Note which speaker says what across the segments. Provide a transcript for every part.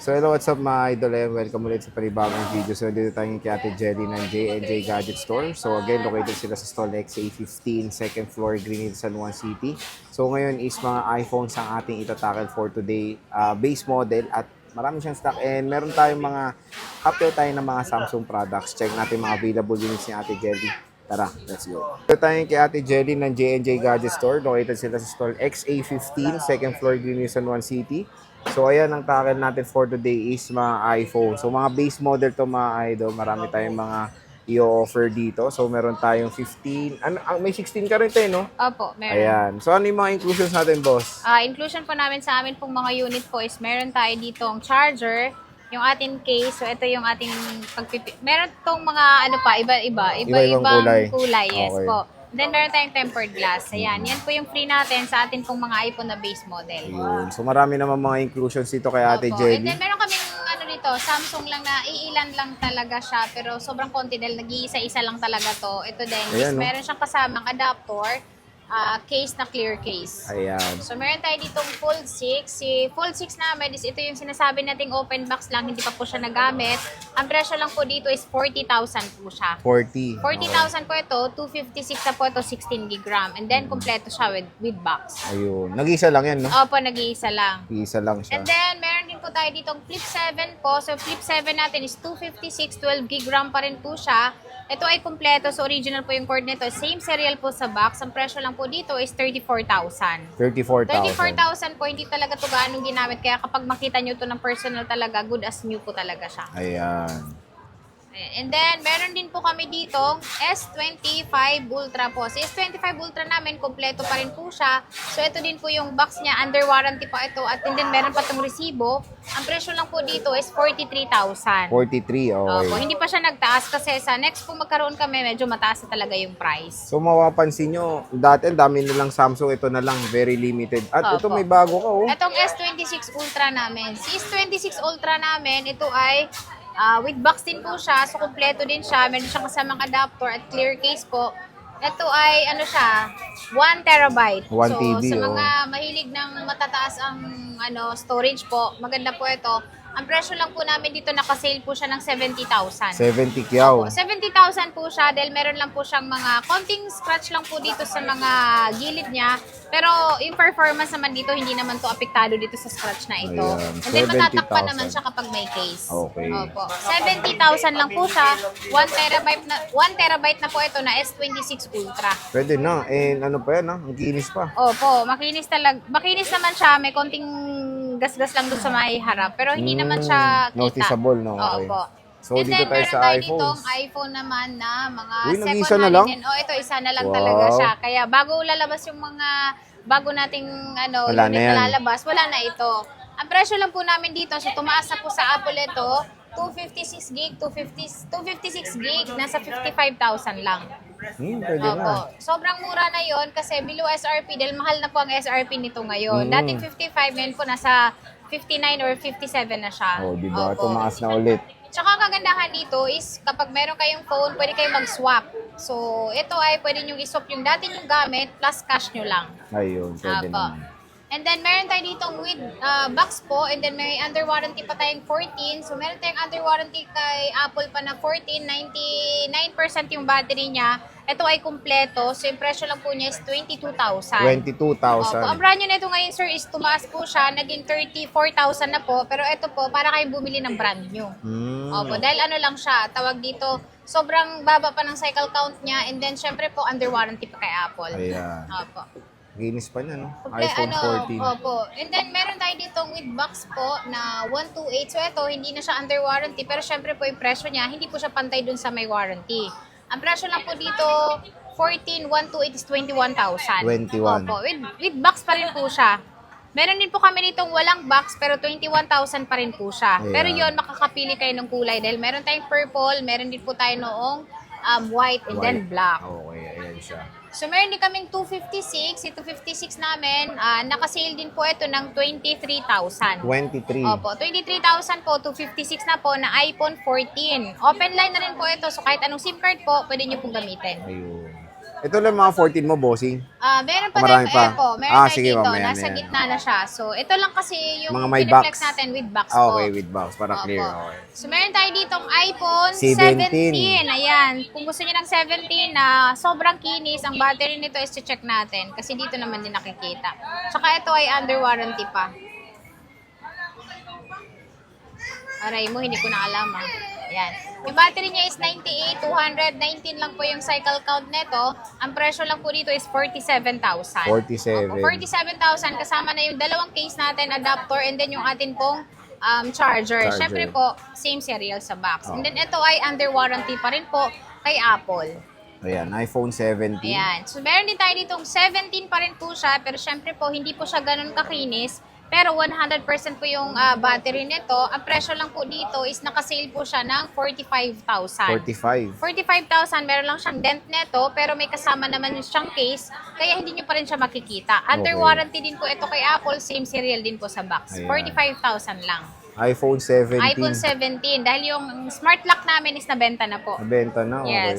Speaker 1: So hello, what's up mga idol and welcome ulit sa panibagong video. So dito tayo kay Ate Jelly ng J&J Gadget Store. So again, located sila sa stall XA15, second floor, Greenhill, San Juan City. So ngayon is mga iPhones ang ating itatackle for today. Base model at marami siyang stock and meron tayong mga update tayo ng mga Samsung products. Check natin mga available units ni Ate Jelly. Tara, let's go. Dito tayo kay Ate Jelly ng J&J Gadget Store. Located sila sa stall XA15, second floor, Greenhill, San Juan City. So ayan, ang tackle natin for today is mga iPhone. So mga base model to mga idol, marami tayong mga i-offer dito. So meron tayong 15, may 16 ka rin tayo, no?
Speaker 2: Opo, meron.
Speaker 1: Ayan. So ano yung mga inclusions natin, boss?
Speaker 2: Inclusion po namin sa amin pong mga unit po is meron tayo dito ang charger, yung ating case. So ito yung ating meron tong mga ano pa, iba-ibang
Speaker 1: Iba-ibang
Speaker 2: kulay. Yes
Speaker 1: Okay.
Speaker 2: po. Then meron tayong tempered glass. Ayan, yan po yung free natin sa atin pong mga iPhone na base model.
Speaker 1: Ayun. So marami naman mga inclusions dito kay Ate
Speaker 2: Opo. And
Speaker 1: Jelly.
Speaker 2: then meron kaming ano dito, Samsung lang na iilan lang talaga siya pero sobrang konti dahil nag-iisa-isa lang talaga to. Ito din,
Speaker 1: Ayan,
Speaker 2: is
Speaker 1: no?
Speaker 2: meron siyang kasamang adapter, case na clear case.
Speaker 1: Ayan.
Speaker 2: So, meron tayo ditong Fold 6. Si Fold 6 namin is ito yung sinasabi nating open box lang, hindi pa po siya nagamit. Ang presyo lang po dito is 40,000 po siya.
Speaker 1: 40.
Speaker 2: 40,000 po ito, 256 na po ito, 16 gig RAM. And then, kompleto siya with box.
Speaker 1: Ayun. Nag-isa lang yan, no?
Speaker 2: Opo, nag-iisa lang.
Speaker 1: Nag-isa lang siya.
Speaker 2: And then, meron din po tayo ditong Flip 7 po. So, Flip 7 natin is 256, 12 gig RAM pa rin po siya. Ito ay kompleto. So, original po yung cord nito. Same serial po sa box. Ang presyo lang po dito is 34,000.
Speaker 1: 34,000.
Speaker 2: 34,000 po, hindi talaga ito gaanong ginamit. Kaya kapag makita nyo ito ng personal talaga, good as new po talaga siya.
Speaker 1: Ayan.
Speaker 2: And then, meron din po kami dito S25 Ultra po. Si S25 Ultra namin, kompleto pa rin po siya. So, ito din po yung box niya. Under warranty pa ito. At then, meron pa itong resibo. Ang presyo lang po dito is 43,000.
Speaker 1: 43, okay.
Speaker 2: Opo, hindi pa siya nagtaas kasi sa next po magkaroon kami, medyo mataas na talaga yung price.
Speaker 1: So mapapansin nyo, dati dami nilang Samsung, ito na lang, very limited. At ito
Speaker 2: Opo.
Speaker 1: may bago ka, oh.
Speaker 2: Itong S26 Ultra namin. Si S26 Ultra namin, ito ay with box din po siya. So, kompleto din siya. Meron siyang kasamang adapter at clear case po. Ito ay, ano siya, 1 terabyte.
Speaker 1: 1
Speaker 2: so,
Speaker 1: TB,
Speaker 2: sa mga mahilig ng matataas ang storage po, maganda po ito. Ang presyo lang po namin dito, nakasale po siya ng 70,000.
Speaker 1: 70 kyaw.
Speaker 2: 70,000 po siya dahil meron lang po siyang mga konting scratch lang po dito sa mga gilid niya. Pero yung performance naman dito, hindi naman to apektado dito sa scratch na ito.
Speaker 1: Ayan,
Speaker 2: And then matatakpan
Speaker 1: 70,000.
Speaker 2: naman siya kapag may case.
Speaker 1: Okay.
Speaker 2: Opo. 70,000 lang po siya. 1 terabyte na po ito na S26 Ultra.
Speaker 1: Pwede na. And ano pa yan, ha? Ang kinis pa.
Speaker 2: Opo, makinis talaga. Makinis naman siya, may konting gasgas lang doon sa may harap. Pero hindi naman siya kita.
Speaker 1: Noticeable, no? Okay.
Speaker 2: Opo.
Speaker 1: So,
Speaker 2: And
Speaker 1: dito
Speaker 2: then,
Speaker 1: tayo
Speaker 2: meron
Speaker 1: sa
Speaker 2: tayo
Speaker 1: iPhones.
Speaker 2: ditong iPhone naman na mga
Speaker 1: Uy,
Speaker 2: second
Speaker 1: nag-iisa na
Speaker 2: hand
Speaker 1: lang?
Speaker 2: din. Ito, isa na lang
Speaker 1: Wow.
Speaker 2: talaga siya. Kaya bago lalabas yung mga, bago nating
Speaker 1: Wala
Speaker 2: unit
Speaker 1: na yan.
Speaker 2: na lalabas, wala na ito. Ang presyo lang po namin dito, so tumaas na po sa Apple ito, 256 gig, 256 gig, nasa 55,000 lang.
Speaker 1: Pwede na.
Speaker 2: Opo. Sobrang mura na yon kasi below SRP dahil mahal na po ang SRP nito ngayon. Dating 55, ngayon po nasa 59 or 57 na siya.
Speaker 1: Oh, di ba?
Speaker 2: Opo.
Speaker 1: Tumaas na ulit.
Speaker 2: Tsaka kagandahan dito is kapag meron kayong phone, pwede kayong mag-swap. So, ito ay pwede nyo i-swap yung dati nyo gamit plus cash nyo lang.
Speaker 1: Ayun, pwede
Speaker 2: Opo.
Speaker 1: naman.
Speaker 2: And then, meron tayo dito with box po. And then, may under warranty pa tayong 14. So, meron tayong under warranty kay Apple pa na 14. 99% yung battery niya. Ito ay kumpleto. So, yung presyo lang po niya is 22,000.
Speaker 1: 22,000.
Speaker 2: Opo. Ang brand nyo na ito ngayon, sir, is tumaas po siya. Naging 34,000 na po. Pero ito po, para kayong bumili ng brand nyo. Opo. Dahil ano lang siya, tawag dito, sobrang baba pa ng cycle count niya. And then, syempre po, under warranty pa kay Apple.
Speaker 1: Ayan.
Speaker 2: Opo.
Speaker 1: Ginis pa niya, no?
Speaker 2: Komple-
Speaker 1: iPhone 14.
Speaker 2: Opo. And then, meron tayo dito with box po na 128. So, ito, hindi na siya under warranty. Pero, syempre po, yung presyo niya, hindi po siya pantay dun sa may warranty. Ang presyo lang po dito, 14, 128 is 21,000.
Speaker 1: 21.
Speaker 2: Opo. With box pa rin po siya. Meron din po kami ditong walang box, pero 21,000 pa rin po siya.
Speaker 1: Ayan.
Speaker 2: Pero yon makakapili kayo ng kulay. Dahil meron tayong purple, meron din po tayo noong white, and then black.
Speaker 1: Okay, ayan siya.
Speaker 2: So, meron din kaming 256. Ito 56 namin, nakasale din po ito ng 23,000.
Speaker 1: 23.
Speaker 2: Opo, 23,000 po, 256 na po na iPhone 14. Open line na rin po ito, so kahit anong SIM card po, pwede nyo pong gamitin.
Speaker 1: Ayun. Ito lang mga 14 mo, bossing.
Speaker 2: Meron pa
Speaker 1: Marami
Speaker 2: tayong
Speaker 1: pa.
Speaker 2: meron tayo
Speaker 1: Sige,
Speaker 2: dito,
Speaker 1: mamaya
Speaker 2: nasa
Speaker 1: na yan.
Speaker 2: gitna na siya. So, ito lang kasi yung
Speaker 1: Mga may
Speaker 2: piniflex
Speaker 1: box.
Speaker 2: natin with box po.
Speaker 1: Okay, with box, para
Speaker 2: Opo.
Speaker 1: clear. Okay.
Speaker 2: So, meron tayo ditong iPhone
Speaker 1: 17.
Speaker 2: 17. Ayan. Kung gusto niyo ng 17 na sobrang kinis, ang battery nito is check natin. Kasi dito naman din nakikita. Tsaka ito ay under warranty pa. Aray mo, hindi ko na alam Ayan. Yung battery niya is 98, 219 lang po yung cycle count nito. Ang presyo lang po dito is 47,000.
Speaker 1: 47.
Speaker 2: Opo, 47,000 kasama na yung dalawang case natin, adapter, and then yung atin pong charger. Siyempre po, same serial sa box. And then ito ay under warranty pa rin po kay Apple.
Speaker 1: Ayan, iPhone 17.
Speaker 2: Ayan. So, meron din tayo ditong 17 pa rin po siya, pero syempre po, hindi po siya ganun kakinis. Pero 100% po yung battery nito. Ang presyo lang po dito is nakasale po siya ng 45,000.
Speaker 1: 45.
Speaker 2: 45,000, meron lang siyang dent neto, pero may kasama naman siyang case, kaya hindi nyo pa rin siya makikita. Under
Speaker 1: Okay.
Speaker 2: warranty din po ito kay Apple, same serial din po sa box.
Speaker 1: Ayan.
Speaker 2: 45,000 lang.
Speaker 1: iPhone 17.
Speaker 2: iPhone 17, dahil yung smart lock namin is nabenta na po.
Speaker 1: Nabenta na, okay.
Speaker 2: Yes.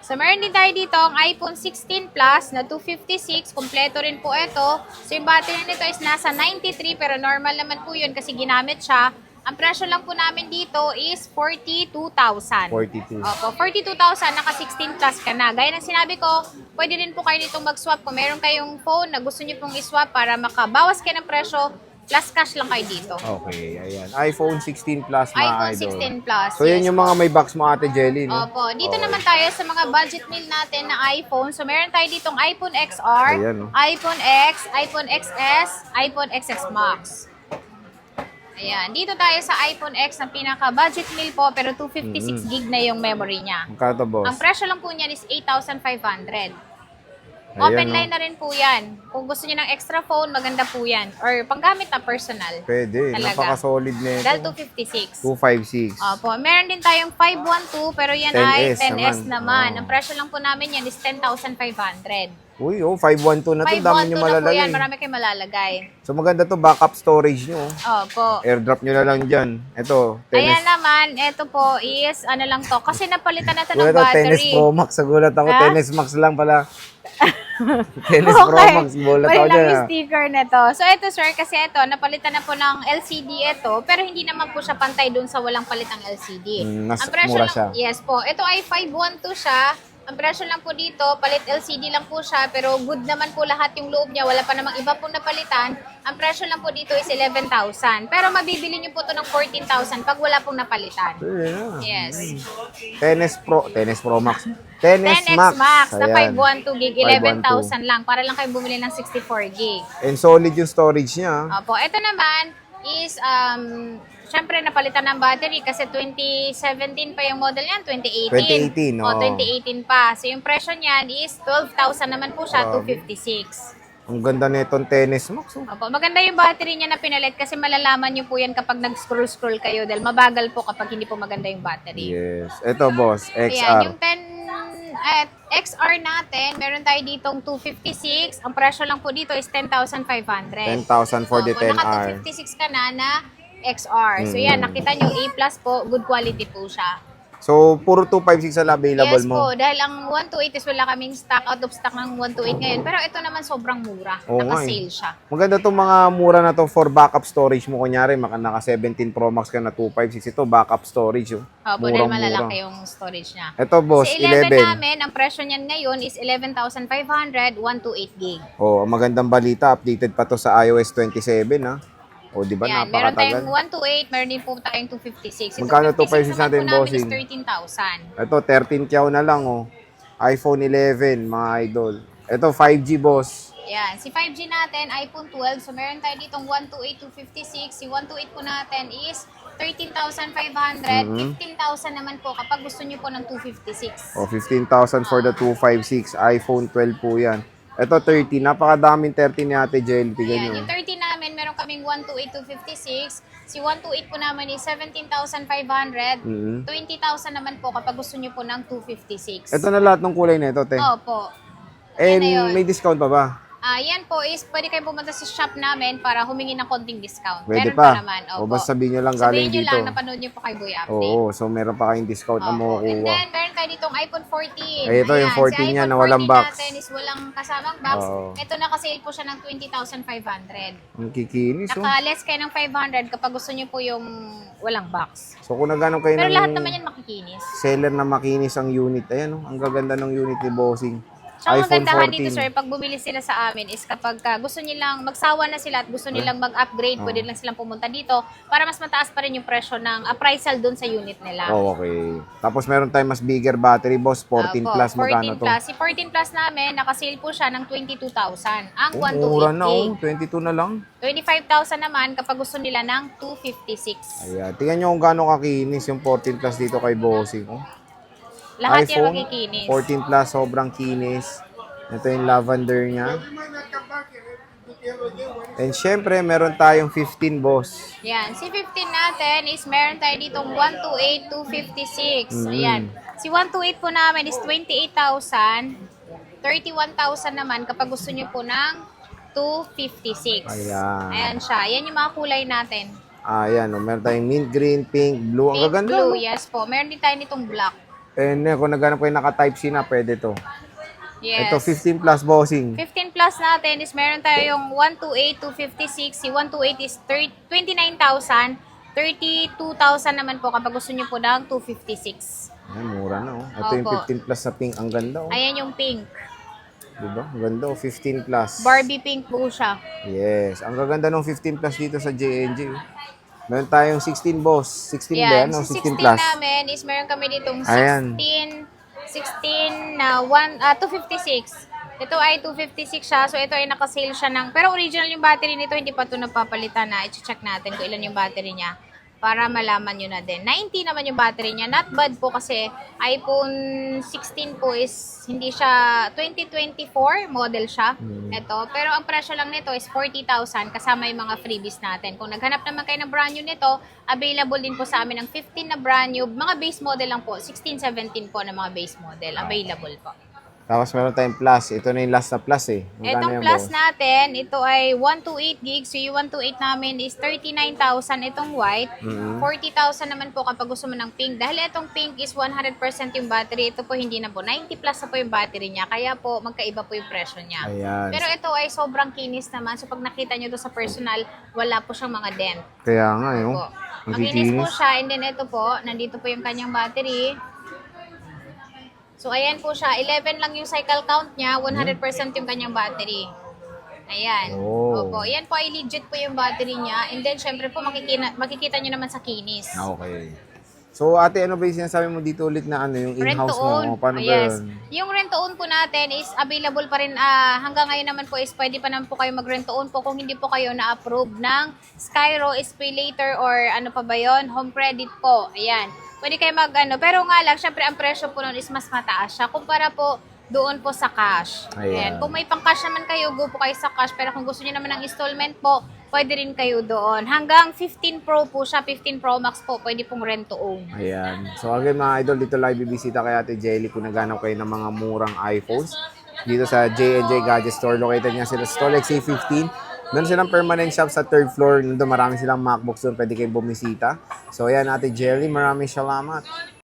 Speaker 2: So, meron din tayo dito ang iPhone 16 Plus na 256. Kompleto rin po ito. So, yung battery nito is nasa 93 pero normal naman po yun kasi ginamit siya. Ang presyo lang po namin dito is 42,000.
Speaker 1: 42.
Speaker 2: Opo, 42,000, naka 16 plus ka na. Gaya ng sinabi ko, pwede din po kayo nitong mag-swap. Kung meron kayong phone na gusto nyo pong i-swap para makabawas kayo ng presyo, plus cash lang kayo dito.
Speaker 1: Okay, ayan. iPhone 16 Plus, mga
Speaker 2: iPhone
Speaker 1: idol.
Speaker 2: 16 Plus.
Speaker 1: So, yan yung mga may box mo, Ate Jelly, no?
Speaker 2: Opo. Dito
Speaker 1: Okay.
Speaker 2: naman tayo sa mga budget meal natin na iPhone. So, meron tayo ditong iPhone XR,
Speaker 1: Ayan, no?
Speaker 2: iPhone X, iPhone XS, iPhone XS Max. Ayan. Dito tayo sa iPhone X na pinaka-budget meal po, pero 256 gig na yung memory niya.
Speaker 1: Magkano to, boss?
Speaker 2: Ang presyo lang po niyan is 8,500.
Speaker 1: Ayan,
Speaker 2: Open
Speaker 1: no?
Speaker 2: line na rin po yan. Kung gusto niyo ng extra phone, maganda po yan. Or panggamit na personal.
Speaker 1: Pwede.
Speaker 2: Talaga.
Speaker 1: Napaka-solid na ito.
Speaker 2: Dahil 256.
Speaker 1: 256.
Speaker 2: Opo, meron din tayong 512 pero yan ay
Speaker 1: 10S
Speaker 2: 10S naman.
Speaker 1: naman.
Speaker 2: Ang presyo lang po namin yan is 10,500.
Speaker 1: Uy, 512 na to. Dami
Speaker 2: 512
Speaker 1: nyo
Speaker 2: na po
Speaker 1: malalagay.
Speaker 2: yan, marami kayong malalagay.
Speaker 1: So, maganda to. Backup storage nyo.
Speaker 2: Opo.
Speaker 1: Airdrop nyo na lang dyan. Ito,
Speaker 2: Ayan
Speaker 1: tennis.
Speaker 2: naman, ito po is ano lang to. Kasi napalitan na to ng
Speaker 1: Gulat ako, tennis
Speaker 2: battery.
Speaker 1: Pro Max. Nagulat ako,
Speaker 2: Ha?
Speaker 1: tennis Max lang pala. Tennis Pro Max. Gulat
Speaker 2: May
Speaker 1: ako
Speaker 2: lang
Speaker 1: dyan.
Speaker 2: yung
Speaker 1: ah.
Speaker 2: sticker nito. So ito sir, kasi ito, napalitan na po ng LCD ito, pero hindi naman po siya pantay dun sa walang palitang LCD.
Speaker 1: Mas
Speaker 2: Ang presyo
Speaker 1: mura
Speaker 2: lang,
Speaker 1: siya.
Speaker 2: yes po. Ito ay 512 siya. Ang presyo lang po dito, palit LCD lang po siya, pero good naman po lahat yung loob niya. Wala pa namang iba pong napalitan. Ang presyo lang po dito is 11,000. Pero mabibili niyo po to ng 14,000 pag wala pong napalitan.
Speaker 1: Yeah.
Speaker 2: Yes.
Speaker 1: Tennis Pro Max. Tennis
Speaker 2: 10X Max na
Speaker 1: Ayan.
Speaker 2: 512 gig, 11,000 lang. Para lang kayo bumili ng 64 gig.
Speaker 1: And solid yung storage niya.
Speaker 2: Opo, ito naman is, syempre napalitan ng battery kasi 2017 pa yung model niyan,
Speaker 1: 2018,
Speaker 2: 2018. O,
Speaker 1: oo.
Speaker 2: 2018 pa. So, yung presyo niyan is 12,000 naman po siya,
Speaker 1: Grabe.
Speaker 2: 256.
Speaker 1: Ang ganda nitong Tennis Max. Oh.
Speaker 2: Opo, maganda yung battery niya na pinalit kasi malalaman niyo po yan kapag nag-scroll-scroll kayo dahil mabagal po kapag hindi po maganda yung battery.
Speaker 1: Yes. Ito, boss.
Speaker 2: Ayan,
Speaker 1: XR.
Speaker 2: yung 10 XR natin, meron tayo ditong 256. Ang presyo lang po dito is 10,500.
Speaker 1: 10,000 for the
Speaker 2: Opo,
Speaker 1: 10R.
Speaker 2: Naka 256 ka na XR. So yan, nakita nyo, A+ po, good quality po siya.
Speaker 1: So, puro 256 ang available
Speaker 2: Yes
Speaker 1: mo.
Speaker 2: po, dahil ang 128 is wala kaming stock, out of stock ng 128 ngayon. Pero ito naman sobrang mura.
Speaker 1: Oo nga
Speaker 2: Naka-sale siya.
Speaker 1: Maganda itong mga mura na to for backup storage mo. Kunyari, naka 17 Pro Max ka na 256. Ito, backup storage. Oh.
Speaker 2: Opo, dahil malalaki yung storage niya.
Speaker 1: Ito, boss,
Speaker 2: Sa 11
Speaker 1: 11.
Speaker 2: namin, ang presyo niyan ngayon is 11,500, 128 gig.
Speaker 1: Oh, ang magandang balita, updated pa to sa iOS 27, ha? O, di ba,
Speaker 2: Yan, meron tayong
Speaker 1: napakatagal.
Speaker 2: 128, meron din po tayong 256. Yung
Speaker 1: Magkano 256
Speaker 2: 256 naman
Speaker 1: natin,
Speaker 2: po namin is
Speaker 1: bossing?
Speaker 2: 13,000.
Speaker 1: Ito, 13 kyaw na lang, oh. iPhone 11, mga idol. Ito, 5G, boss.
Speaker 2: Yan, si 5G natin, iPhone 12. So, meron tayo ditong 128, 256. Si 128 po natin is 13,500. 15,000 naman po kapag gusto niyo po ng 256.
Speaker 1: O, 15,000 for the 256. iPhone 12 po yan. Ito, 30. Napakadaming 30 ni Ate Jelly. Tignan
Speaker 2: Ayan,
Speaker 1: nyo.
Speaker 2: yung 30 namin, meron kaming 128, 256. Si 128 po namin is 17,500. 20,000 naman po kapag gusto niyo po ng 256.
Speaker 1: Ito na lahat ng kulay na ito, te.
Speaker 2: Opo.
Speaker 1: And
Speaker 2: na yun.
Speaker 1: may discount pa ba?
Speaker 2: Yan po is pwede kayo pumunta sa shop namin para humingi ng konting discount.
Speaker 1: Pwede
Speaker 2: Meron
Speaker 1: pa.
Speaker 2: naman.
Speaker 1: O
Speaker 2: Opo.
Speaker 1: basta sabihin nyo lang galing
Speaker 2: Sabihin nyo
Speaker 1: dito.
Speaker 2: lang, napanood nyo po kay Boy Update.
Speaker 1: Oo, so meron pa kayong discount na
Speaker 2: Opo. And
Speaker 1: makukuha.
Speaker 2: then, meron tayo ditong iPhone 14.
Speaker 1: Ay, ito yung 14 niya na walang
Speaker 2: 14
Speaker 1: box.
Speaker 2: natin is walang kasamang box.
Speaker 1: Oo.
Speaker 2: Ito nakasale po siya ng 20,500.
Speaker 1: Ang kikinis, oh.
Speaker 2: Naka-less kayo ng 500 kapag gusto nyo po yung walang box.
Speaker 1: So kung nagano kayo
Speaker 2: Pero
Speaker 1: ng
Speaker 2: lahat naman yan makikinis.
Speaker 1: seller na makinis ang unit, ayan, oh. Ang gaganda ng unit ni Bossing.
Speaker 2: So, ang
Speaker 1: iPhone
Speaker 2: magandahan
Speaker 1: 14.
Speaker 2: dito, sir, pag bumili sila sa amin is kapag gusto nilang magsawa na sila at gusto nilang mag-upgrade, pwede lang silang pumunta dito para mas mataas pa rin yung presyo ng appraisal dun sa unit nila.
Speaker 1: Oh, okay. Tapos meron tayong mas bigger battery, boss. 14
Speaker 2: Opo,
Speaker 1: plus, magkano
Speaker 2: 14
Speaker 1: to?
Speaker 2: plus. Si 14 plus namin, nakasale po siya ng 22,000. Ang
Speaker 1: Oh, mura na,
Speaker 2: 128
Speaker 1: oh. 22 na lang.
Speaker 2: 25,000 naman kapag gusto nila ng 256.
Speaker 1: Ayan. Tingnan nyo kung gaano kakinis yung 14 plus dito kay Bossing. Oh.
Speaker 2: Lahat yan
Speaker 1: iPhone
Speaker 2: makikinis.
Speaker 1: 14 plus, sobrang kinis. Ito yung lavender niya. And syempre, meron tayong 15, boss.
Speaker 2: Yan. Si 15 natin is meron tayo ditong 128, 256. Ayan. Si 128 po namin is 28,000. 31,000 naman kapag gusto nyo po ng 256.
Speaker 1: Ayan.
Speaker 2: Ayan siya. Ayan yung mga kulay natin.
Speaker 1: Ayan, oh, meron tayong mint green, pink, blue. Ang
Speaker 2: Pink,
Speaker 1: gaganda.
Speaker 2: blue,
Speaker 1: No?
Speaker 2: yes po. Meron din tayo nitong black.
Speaker 1: And kung naghanap kayo naka-type C na, pwede to.
Speaker 2: Yes.
Speaker 1: Ito, 15 plus, Bossing.
Speaker 2: 15 plus natin is meron tayong 128, 256. Si 128 is 29,000. 32,000 naman po kapag gusto nyo po ng 256.
Speaker 1: Ay, mura na, oh. Ito yung
Speaker 2: Opo.
Speaker 1: 15 plus sa pink. Ang ganda, oh.
Speaker 2: Ayan yung pink.
Speaker 1: Diba? Ang ganda, oh. 15 plus.
Speaker 2: Barbie pink po siya.
Speaker 1: Yes. Ang gaganda ng 15 plus dito sa J&J. Meron tayong 16, boss. 16 ba
Speaker 2: Yan.
Speaker 1: yan? No?
Speaker 2: Si
Speaker 1: 16
Speaker 2: 16
Speaker 1: plus.
Speaker 2: namin is meron kami ditong
Speaker 1: Ayan.
Speaker 2: 16 na 256. Ito ay 256 siya. So, ito ay nakasale siya ng... Pero original yung battery nito. Hindi pa ito napapalitan na. I-check natin kung ilan yung battery niya. Para malaman nyo na din. 90 naman yung battery niya. Not bad po kasi iPhone 16 po is hindi siya 2024 model siya. Ito. Pero ang presyo lang nito is 40,000 kasama yung mga freebies natin. Kung naghanap naman kayo ng brand new nito, available din po sa amin ng 15 na brand new. Mga base model lang po. 16, 17 po na mga base model. Available po.
Speaker 1: Tapos meron tayong plus. Ito na yung last na plus, eh. Magkano
Speaker 2: Itong
Speaker 1: yan,
Speaker 2: plus
Speaker 1: boss?
Speaker 2: natin, ito ay 128 gigs. So, yung 128 namin is 39,000 itong white. 40,000 naman po kapag gusto mo ng pink. Dahil itong pink is 100% yung battery. Ito po hindi na po. 90 plus na po yung battery niya. Kaya po, magkaiba po yung presyo niya.
Speaker 1: Ayan.
Speaker 2: Pero ito ay sobrang kinis naman. So, pag nakita nyo to sa personal, wala po siyang mga dent.
Speaker 1: Kaya nga, eh.
Speaker 2: Po.
Speaker 1: Oh. Ang
Speaker 2: Makinis po
Speaker 1: kikinis.
Speaker 2: siya. And then ito po, nandito po yung kanyang battery. So, ayan po siya. 11 lang yung cycle count niya. 100% yung kanyang battery. Ayan.
Speaker 1: Oh.
Speaker 2: Opo. Ayan po ay legit po yung battery niya. And then, syempre po, makikita nyo naman sa kinis.
Speaker 1: Okay. So, ate, ano ba yung sinasabi mo dito ulit na ano, yung
Speaker 2: Rent
Speaker 1: in-house
Speaker 2: to own.
Speaker 1: mo? Paano ba
Speaker 2: Yes.
Speaker 1: yun?
Speaker 2: Yung rent to own po natin is available pa rin. Hanggang ngayon naman po is pwede pa naman po kayo mag-rent to own po kung hindi po kayo na-approve ng Skyro, Pay Later, or ano pa ba yun? Home credit po. Ayan. Pwede kayo mag-ano. Pero nga lang, syempre ang presyo po nun is mas mataas siya. Kumpara po doon po sa cash.
Speaker 1: Ayan.
Speaker 2: Ayan. Kung may pang-cash naman kayo, go po kayo sa cash. Pero kung gusto niyo naman ng installment po, pwede rin kayo doon. Hanggang 15 Pro po siya, 15 Pro Max po, pwede pong rent to own.
Speaker 1: Ayan. So, again, mga idol, dito live bibisita kay Ate Jelly kung naghanap kayo ng mga murang iPhones. Dito sa J&J Gadget Store, located niya sila sa Stolex A15. Meron silang permanent shop sa third floor. Nandun marami silang MacBooks doon. Pwede kayong bumisita. So, ayan, Ate Jelly, maraming salamat.